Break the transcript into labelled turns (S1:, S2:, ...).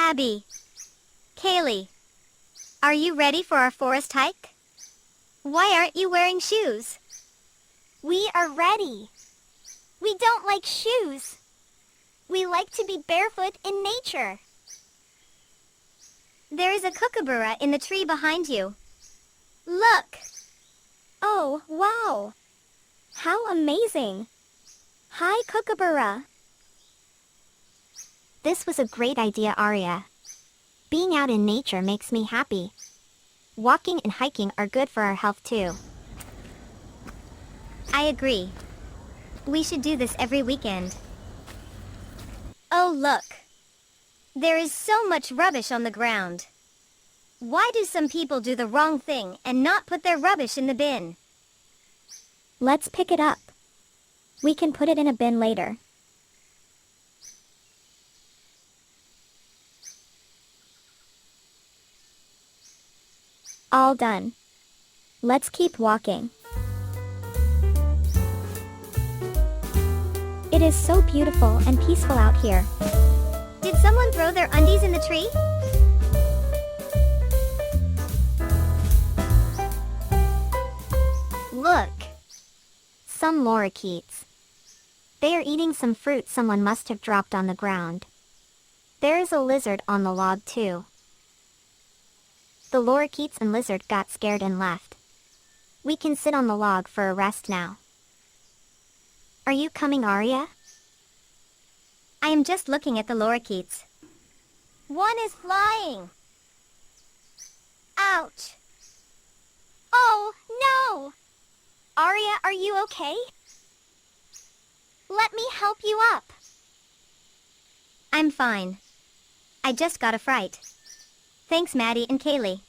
S1: Abby, Kailey, are you ready for our forest hike? Why aren't you wearing shoes?
S2: We are ready. We don't like shoes. We like to be barefoot in nature.
S1: There is a kookaburra in the tree behind you.
S2: Look! Oh, wow! How amazing! Hi, kookaburra! This was a great idea, Aria. Being out in nature makes me happy. Walking and hiking are good for our health too.
S1: I agree. We should do this every weekend. Oh, look! There is so much rubbish on the ground. Why do some people do the wrong thing and not put their rubbish in the bin?
S2: Let's pick it up. We can put it in a bin later. All done. Let's keep walking. It is so beautiful and peaceful out here.
S1: Did someone throw their undies in the tree?
S2: Look! Some lorikeets. They are eating some fruit someone must have dropped on the ground. There is a lizard on the log too. The lorikeets and lizard got scared and left. We can sit on the log for a rest now. Are you coming, Aria?
S1: I am just looking at the lorikeets. One is flying. Ouch!
S2: Oh, no! Aria, are you okay? Let me help you up.
S1: I'm fine. I just got a fright. Thanks, Maddie and Kailey.